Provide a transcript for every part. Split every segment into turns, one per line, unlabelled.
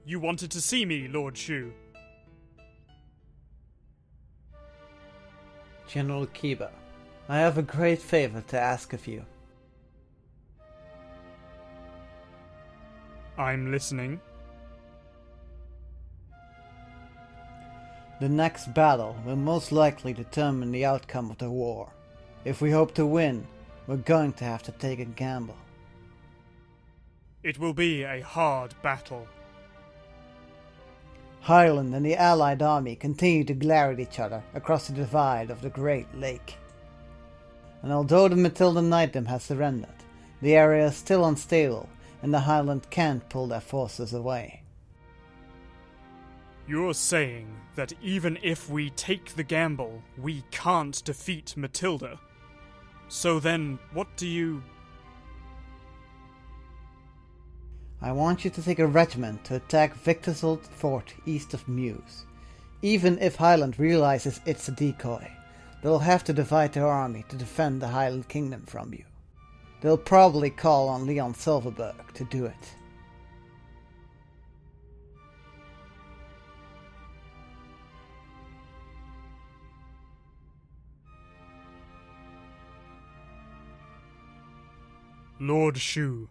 You wanted to see me, Lord Shu.
General Kiba, I have a great favor to ask of you.
I'm listening.
The next battle will most likely determine the outcome of the war. If we hope to win, we're going to have to take a gamble.
It will be a hard battle.
Highland and the Allied army continue to glare at each other across the divide of the Great Lake. And although the Matilda Knightdom has surrendered, the area is still unstable and the Highland can't pull their forces away.
You're saying that even if we take the gamble, we can't defeat Matilda. So then, what do you...
I want you to take a regiment to attack Viktor's old fort east of Meuse. Even if Highland realizes it's a decoy, they'll have to divide their army to defend the Highland Kingdom from you. They'll probably call on Leon Silverberg to do it.
Lord Shu,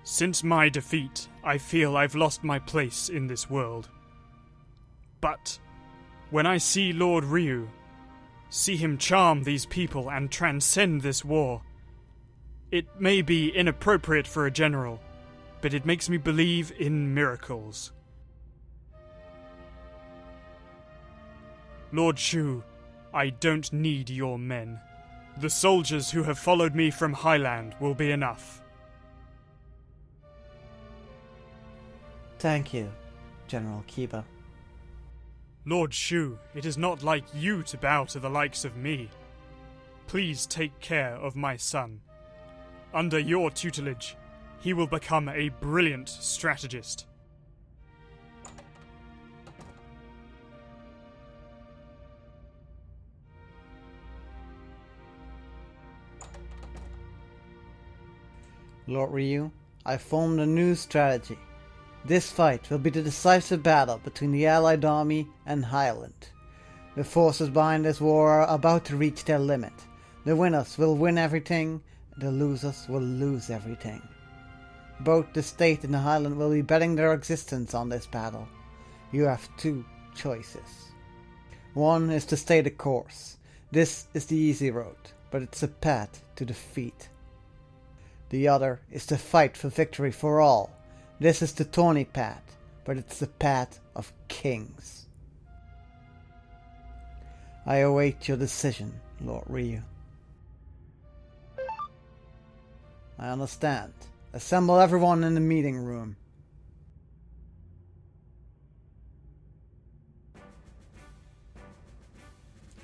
since my defeat, I feel I've lost my place in this world. But when I see Lord Ryu, see him charm these people and transcend this war, it may be inappropriate for a general, but it makes me believe in miracles. Lord Shu, I don't need your men. The soldiers who have followed me from Highland will be enough.
Thank you, General Kiba.
Lord Shu, it is not like you to bow to the likes of me. Please take care of my son. Under your tutelage, he will become a brilliant strategist.
Lord Ryu, I formed a new strategy. This fight will be the decisive battle between the Allied army and Highland. The forces behind this war are about to reach their limit. The winners will win everything, the losers will lose everything. Both the state and the Highland will be betting their existence on this battle. You have two choices. One is to stay the course. This is the easy road, but it's a path to defeat. The other is to fight for victory for all. This is the thorny path, but it's the path of kings. I await your decision, Lord Ryu. I understand. Assemble everyone in the meeting room.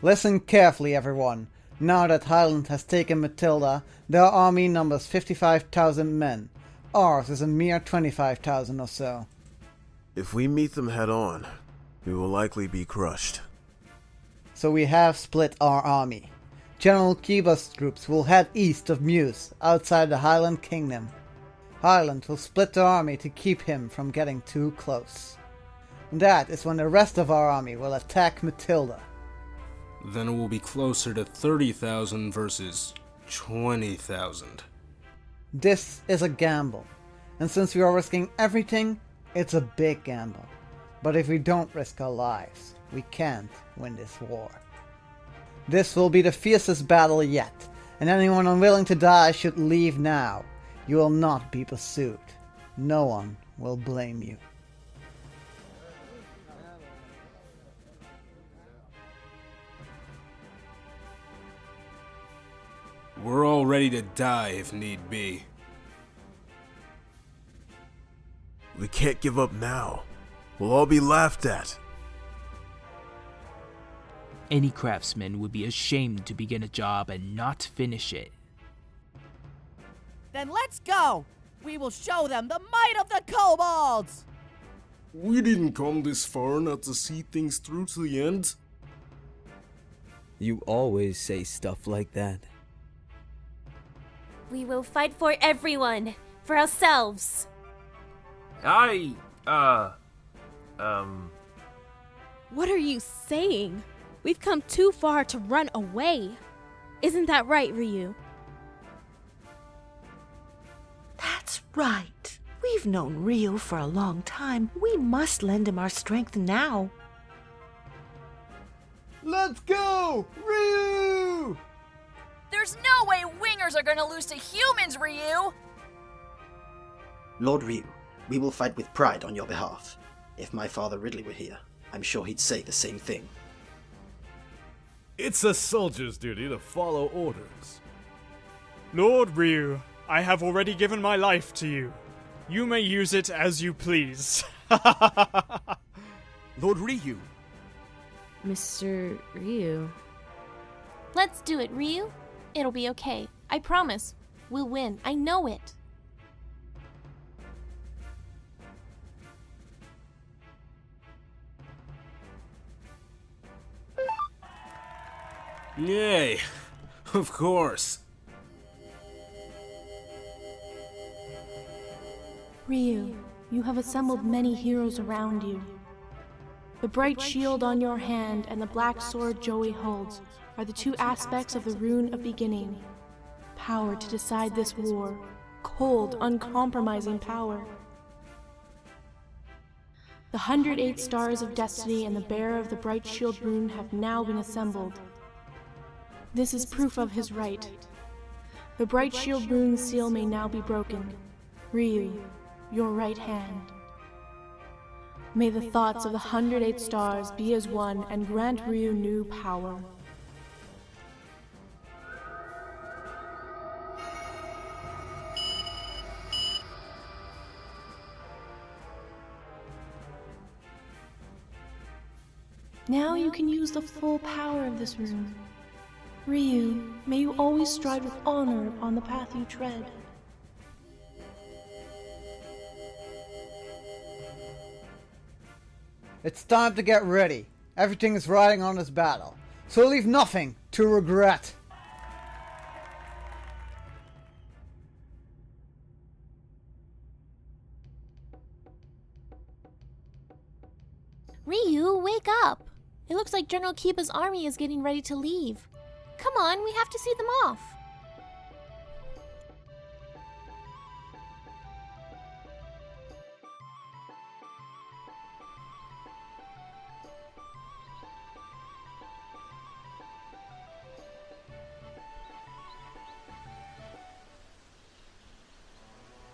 Listen carefully, everyone. Now that Highland has taken Matilda, their army numbers 55,000 men. Ours is a mere 25,000 or so.
If we meet them head on, we will likely be crushed.
So we have split our army. General Kiba's troops will head east of Meuse, outside the Highland Kingdom. Highland will split the army to keep him from getting too close. That is when the rest of our army will attack Matilda.
Then it will be closer to 30,000 versus 20,000.
This is a gamble, and since we are risking everything, it's a big gamble. But if we don't risk our lives, we can't win this war. This will be the fiercest battle yet, and anyone unwilling to die should leave now. You will not be pursued. No one will blame you.
We're all ready to die if need be.
We can't give up now. We'll all be laughed at.
Any craftsman would be ashamed to begin a job and not finish it.
Then let's go! We will show them the might of the kobolds!
We didn't come this far not to see things through to the end.
You always say stuff like that.
We will fight for everyone, for ourselves. What are you saying? We've come too far to run away. Isn't that right, Ryu?
That's right. We've known Ryu for a long time. We must lend him our strength now.
Let's go! Ryu!
There's no way wingers are gonna lose to humans, Ryu!
Lord Ryu, we will fight with pride on your behalf. If my father Ridley were here, I'm sure he'd say the same thing.
It's a soldier's duty to follow orders.
Lord Ryu, I have already given my life to you. You may use it as you please.
Lord Ryu.
Mr. Ryu.
Let's do it, Ryu. It'll be okay. I promise. We'll win. I know it.
Yay! Of course.
Ryu, you have assembled many heroes around you. The bright shield on your hand and the black sword Jowy holds are the two aspects of the Rune of Beginning. Power to decide this war. Cold, uncompromising power. The 108 Stars of Destiny and the bearer of the Bright Shield Rune have now been assembled. This is proof of his right. The Bright Shield Rune seal may now be broken. Ryu, your right hand. May the thoughts of the 108 stars be as one and grant Ryu new power. Now you can use the full power of this rune. Ryu, may you always strive with honor on the path you tread.
It's time to get ready. Everything is riding on this battle, so leave nothing to regret.
Ryu, wake up! It looks like General Kiba's army is getting ready to leave. Come on, we have to see them off.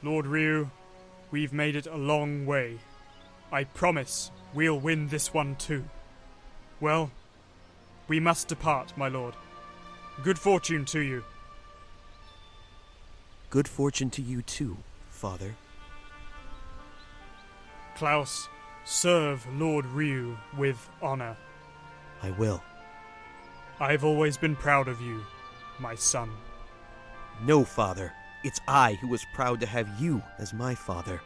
Lord Ryu, we've made it a long way. I promise we'll win this one too. Well, we must depart, my lord. Good fortune to you.
Good fortune to you too, father.
Klaus, serve Lord Ryu with honor.
I will.
I've always been proud of you, my son.
No, father. It's I who was proud to have you as my father.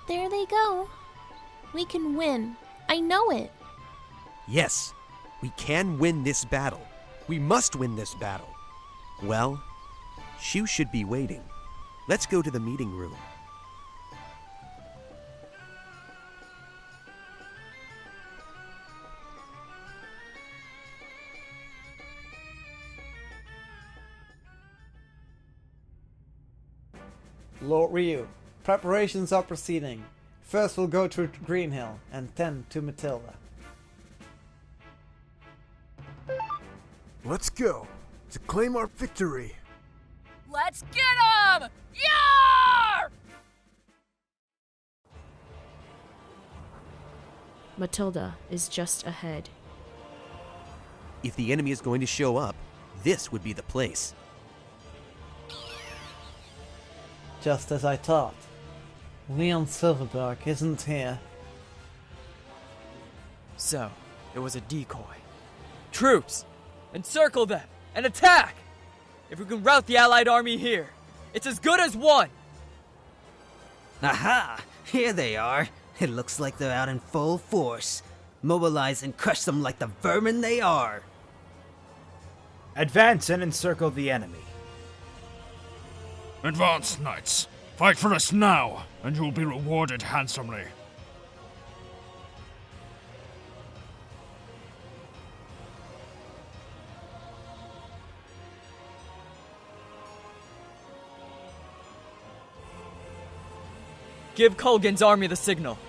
There they go. We can win. I know it.
Yes, we can win this battle. We must win this battle. Well, Shu should be waiting. Let's go to the meeting room.
Lord Ryu, preparations are proceeding. First we'll go to Green Hill, and then to Matilda.
Let's go to claim our victory.
Let's get 'em! Yar!
Matilda is just ahead.
If the enemy is going to show up, this would be the place.
Just as I thought. Leon Silverberg isn't here.
So, it was a decoy. Troops! Encircle them and attack! If we can rout the Allied army here, it's as good as won!
Aha! Here they are. It looks like they're out in full force. Mobilize and crush them like the vermin they are.
Advance and encircle the enemy.
Advance, knights. Fight for us now, and you'll be rewarded handsomely.
Give Kulgan's army the signal.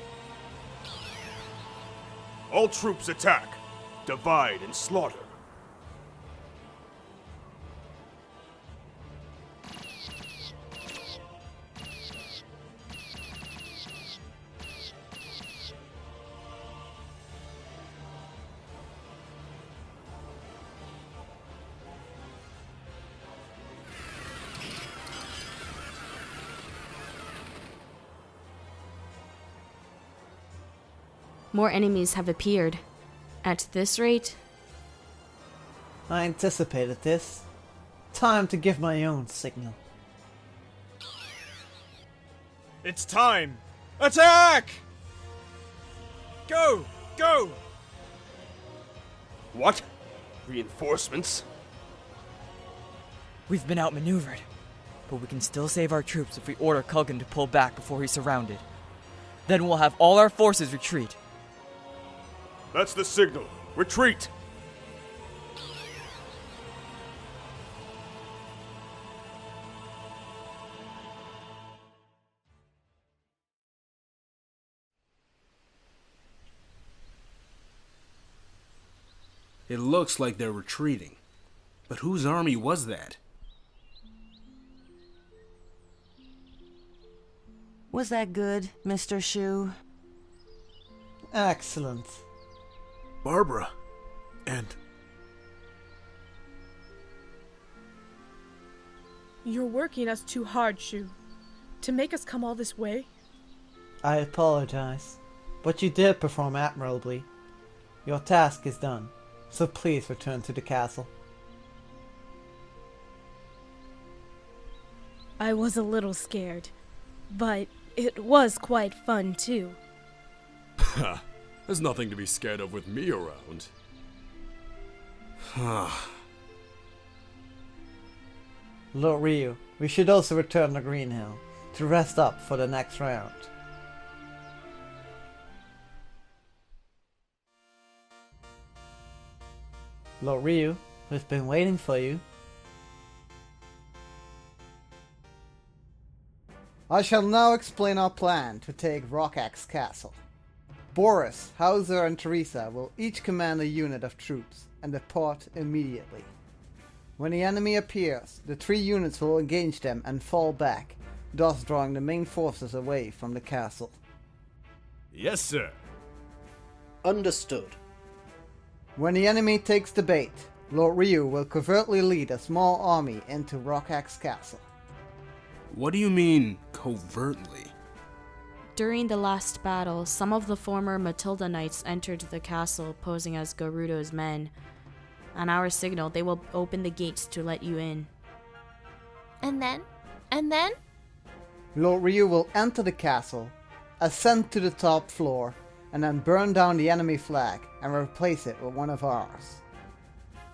All troops attack. Divide and slaughter.
More enemies have appeared. At this rate...
I anticipated this. Time to give my own signal.
It's time! Attack! Go! Go!
What? Reinforcements?
We've been outmaneuvered, but we can still save our troops if we order Kulgan to pull back before he's surrounded. Then we'll have all our forces retreat.
That's the signal. Retreat!
It looks like they're retreating. But whose army was that?
Was that good, Mr. Shu?
Excellent.
Barbarra. And...
You're working us too hard, Shu. To make us come all this way?
I apologize, but you did perform admirably. Your task is done, so please return to the castle.
I was a little scared, but it was quite fun too.
There's nothing to be scared of with me around.
Lord Ryu, we should also return to Green Hill to rest up for the next round. Lord Ryu, we've been waiting for you. I shall now explain our plan to take Rockax Castle. Boris, Hauser, and Teresa will each command a unit of troops and depart immediately. When the enemy appears, the 3 units will engage them and fall back, thus drawing the main forces away from the castle.
Yes, sir.
Understood.
When the enemy takes the bait, Lord Ryu will covertly lead a small army into Rockax Castle.
What do you mean, covertly?
During the last battle, some of the former Matilda Knights entered the castle posing as Garudo's men. On our signal, they will open the gates to let you in.
And then? And then?
Lord Ryu will enter the castle, ascend to the top floor, and then burn down the enemy flag and replace it with one of ours.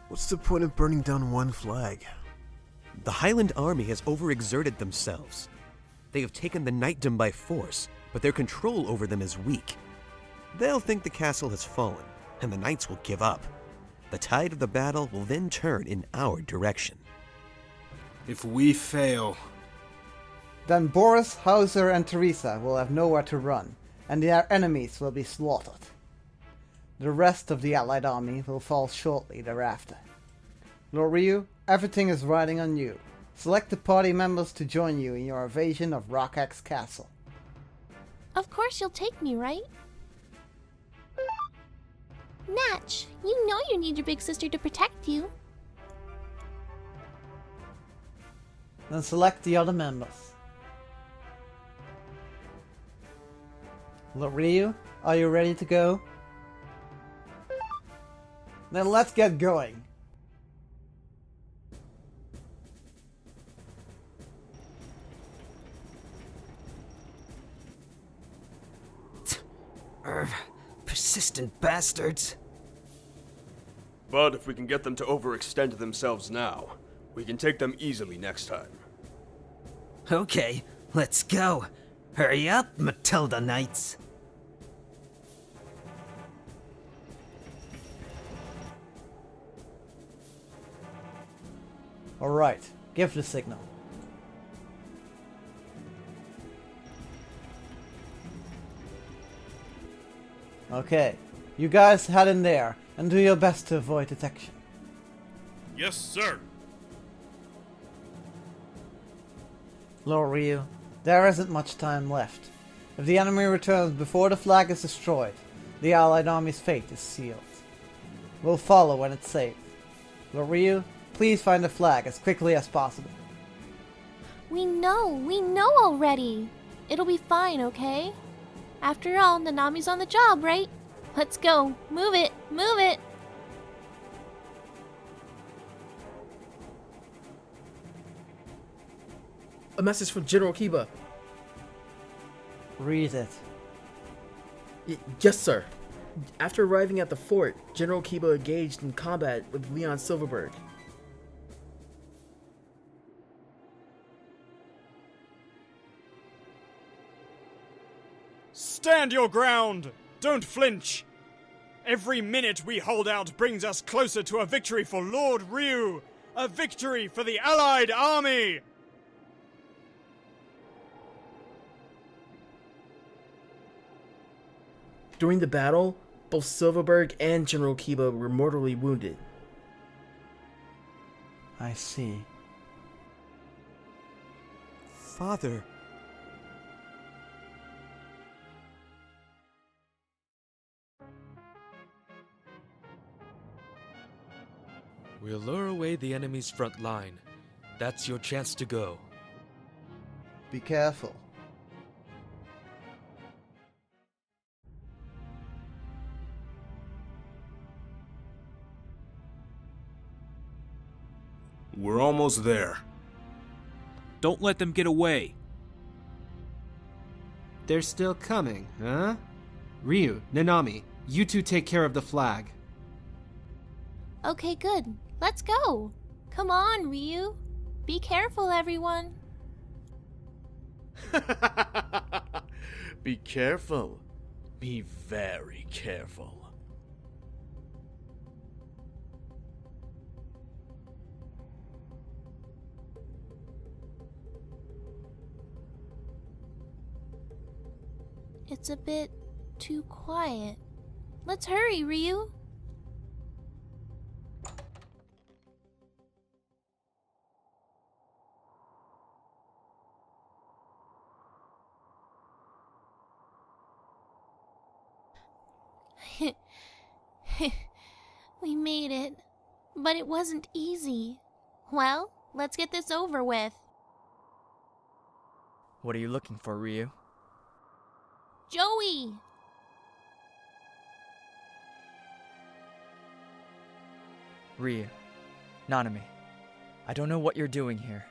What's the point of burning down one flag?
The Highland army has overexerted themselves. They have taken the knightdom by force, but their control over them is weak. They'll think the castle has fallen, and the knights will give up. The tide of the battle will then turn in our direction.
If we fail...
Then Boris, Hauser, and Teresa will have nowhere to run, and their enemies will be slaughtered. The rest of the Allied army will fall shortly thereafter. Lord Ryu, everything is riding on you. Select the party members to join you in your invasion of Rockax Castle.
Of course you'll take me, right? Natch, you know you need your big sister to protect you.
Then select the other members. Lord Ryu, are you ready to go? Then let's get going.
persistent bastards.
But if we can get them to overextend themselves now, we can take them easily next time.
Okay, let's go. Hurry up, Matilda Knights.
Alright, give the signal. Okay, you guys head in there and do your best to avoid detection.
Yes, sir.
Lord Ryu, there isn't much time left. If the enemy returns before the flag is destroyed, the Allied army's fate is sealed. We'll follow when it's safe. Lord Ryu, please find the flag as quickly as possible.
We know already. It'll be fine, okay? After all, Nanami's on the job, right? Let's go. Move it, move it.
A message from General Kiba.
Read it.
Yes, sir. After arriving at the fort, General Kiba engaged in combat with Leon Silverberg.
Stand your ground! Don't flinch! Every minute we hold out brings us closer to a victory for Lord Ryu! A victory for the Allied army!
During the battle, both Silverberg and General Kiba were mortally wounded.
I see.
Father...
We'll lure away the enemy's front line. That's your chance to go.
Be careful.
We're almost there.
Don't let them get away.
They're still coming, huh? Ryu, Nanami, you two take care of the flag.
Okay, good. Let's go. Come on, Ryu. Be careful, everyone.
Be careful. Be very careful.
It's a bit too quiet. Let's hurry, Ryu. We made it, but it wasn't easy. Well, let's get this over with.
What are you looking for, Ryu?
Jowy!
Ryu, Nanami, I don't know what you're doing here,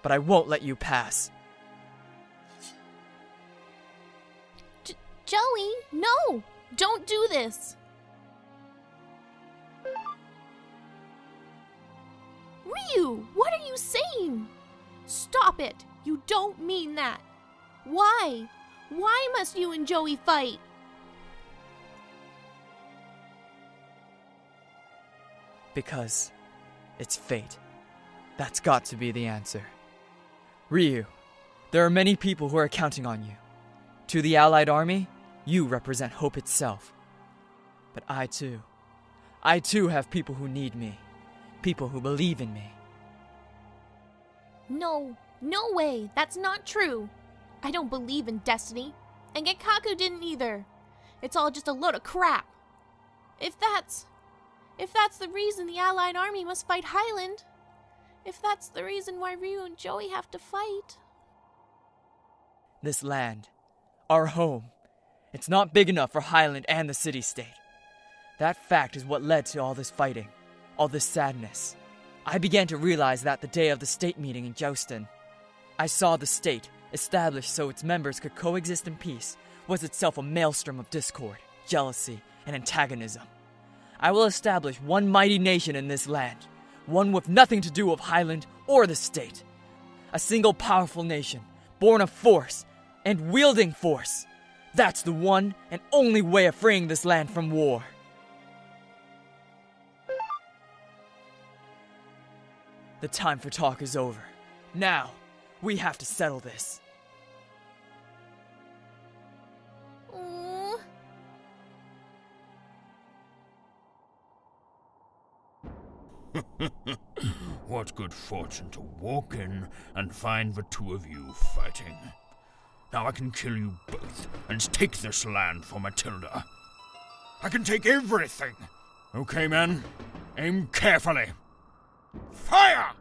but I won't let you pass.
Jowy, no! Don't do this! Ryu, what are you saying? Stop it! You don't mean that! Why? Why must you and Jowy fight?
Because it's fate. That's got to be the answer. Ryu, there are many people who are counting on you. To the Allied army, you represent hope itself. But I too have people who need me. People who believe in me.
No way, that's not true. I don't believe in destiny, and Gekkaku didn't either. It's all just a load of crap. If that's the reason the Allied army must fight Highland, if that's the reason why Ryu and Jowy have to fight...
This land, our home, it's not big enough for Highland and the city-state. That fact is what led to all this fighting, all this sadness. I began to realize that the day of the state meeting in Jouston. I saw the state, established so its members could coexist in peace, was itself a maelstrom of discord, jealousy, and antagonism. I will establish one mighty nation in this land, one with nothing to do with Highland or the state. A single powerful nation, born of force and wielding force. That's the one and only way of freeing this land from war. The time for talk is over. Now, we have to settle this.
What good fortune to walk in and find the two of you fighting. Now I can kill you both and take this land for Matilda. I can take everything. Okay, men, aim carefully. Fire!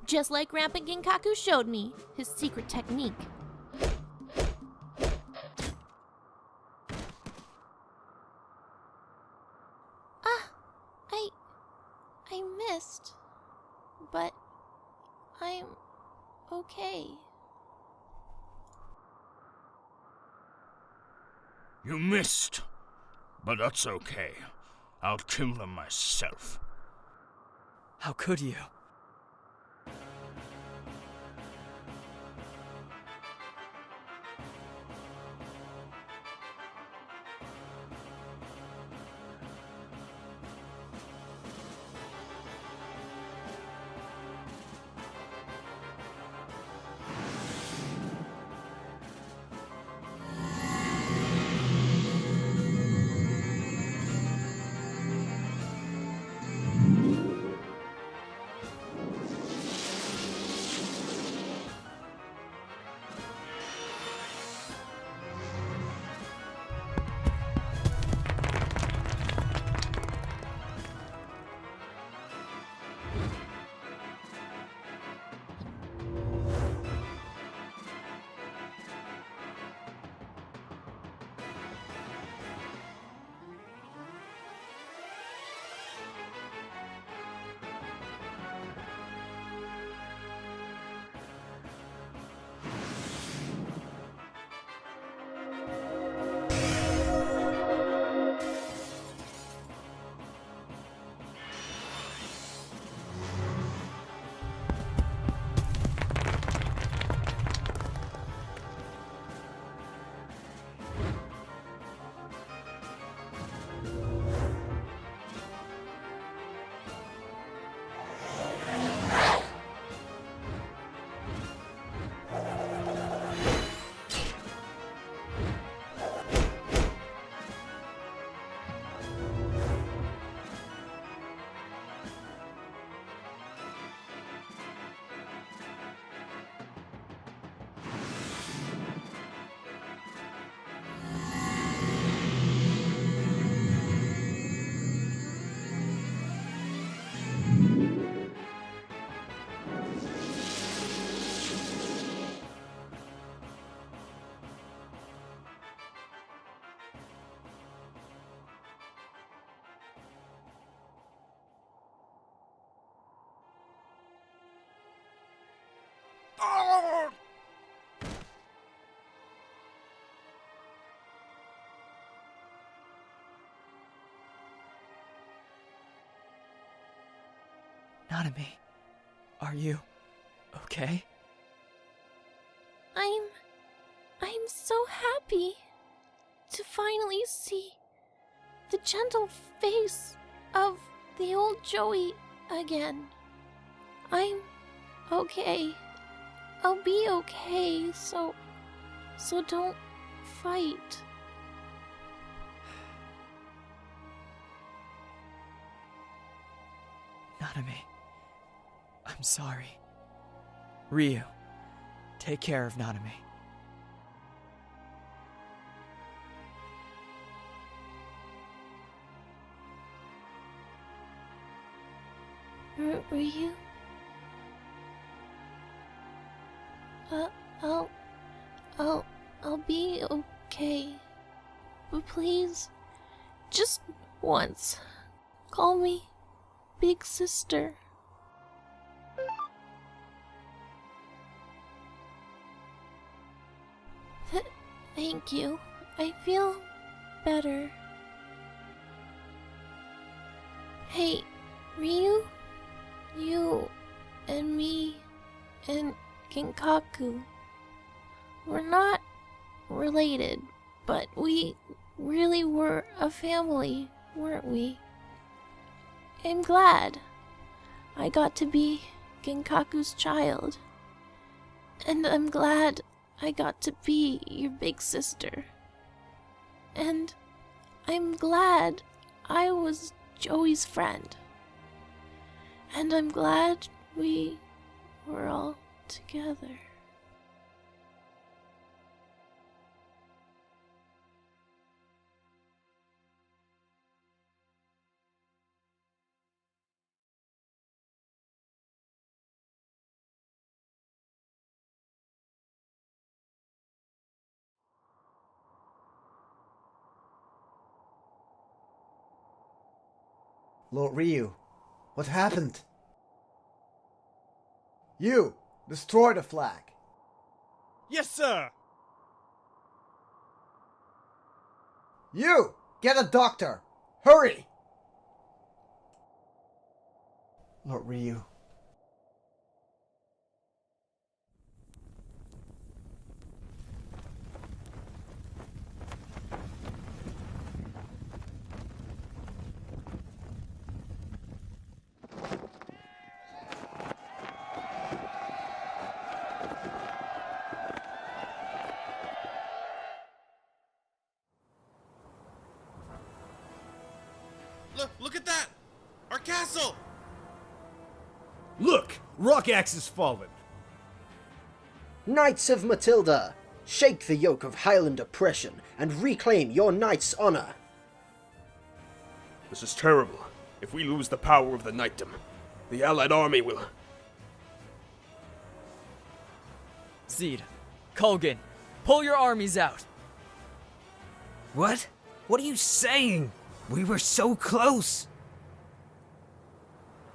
Just like Rampant Genkaku showed me, his secret technique. I missed, but I'm okay.
You missed, but that's okay. I'll kill them myself.
How could you? Nanami, are you okay?
I'm so happy to finally see the gentle face of the old Jowy again. I'm okay. I'll be okay, so don't fight.
Nanami, I'm sorry. Ryu, take care of Nanami.
Ryu? I'll be okay. But please, just once, call me Big Sister. Thank you. I feel better. Hey, Ryu? You and me and Kinkaku. We're not related, but we really were a family, weren't we? I'm glad I got to be Kinkaku's child. And I'm glad I got to be your big sister. And I'm glad I was Joey's friend. And I'm glad we were all together.
Lord Ryu, what happened? You! Destroy the flag!
Yes, sir!
You! Get a doctor! Hurry! Lord Ryu.
Look at that! Our castle!
Look! Rockax has fallen!
Knights of Matilda, shake the yoke of Highland oppression and reclaim your knight's honor.
This is terrible. If we lose the power of the knightdom, the Allied army will...
Zed, Kulgan, pull your armies out!
What? What are you saying? We were so close!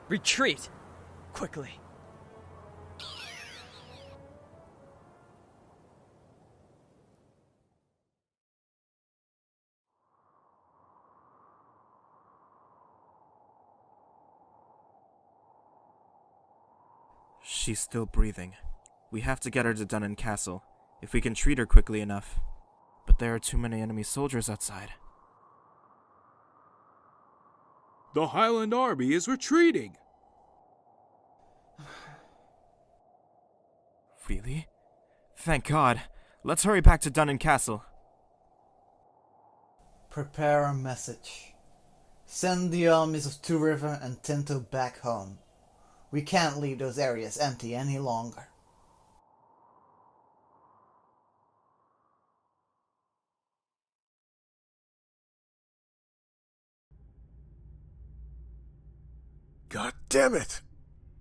Retreat! Quickly.
She's still breathing. We have to get her to Dunnan Castle, if we can treat her quickly enough. But there are too many enemy soldiers outside.
The Highland army is retreating!
Really? Thank God. Let's hurry back to Dunnan Castle.
Prepare a message. Send the armies of Two River and Tinto back home. We can't leave those areas empty any longer.
God damn it!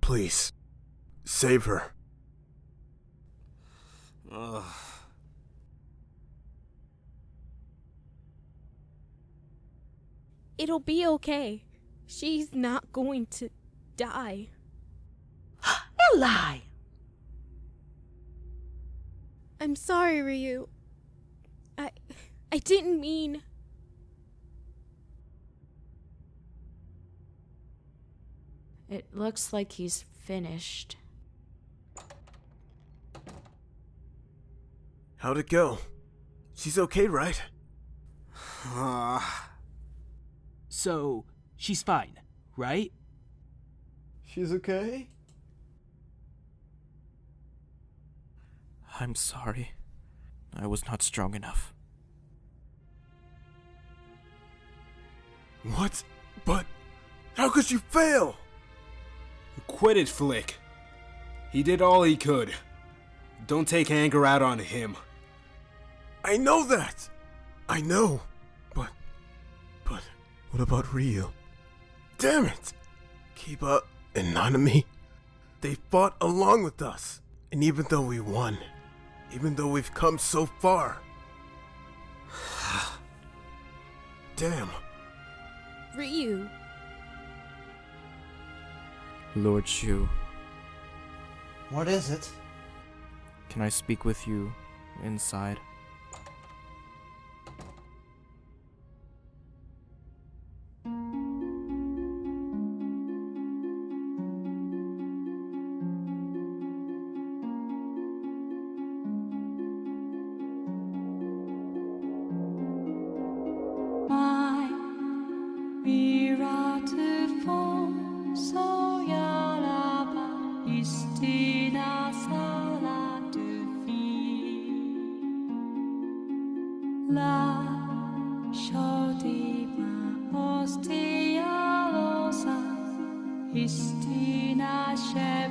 Please, save her.
Ugh.
It'll be okay. She's not going to die.
Lie!
I'm sorry, Ryu. I didn't mean...
It looks like he's finished.
How'd it go? She's okay, right?
So, she's fine, right?
She's okay?
I'm sorry. I was not strong enough.
What? But how could you fail?
Quit it, Flik. He did all he could. Don't take anger out on him.
I know that! I know. But what about Ryu? Damn it! Kiba and Nanami, they fought along with us. And even though we won, even though we've come so far... Damn.
Ryu.
Lord Shu.
What is it?
Can I speak with you inside?
La Shotima Ostialosa Istina Shev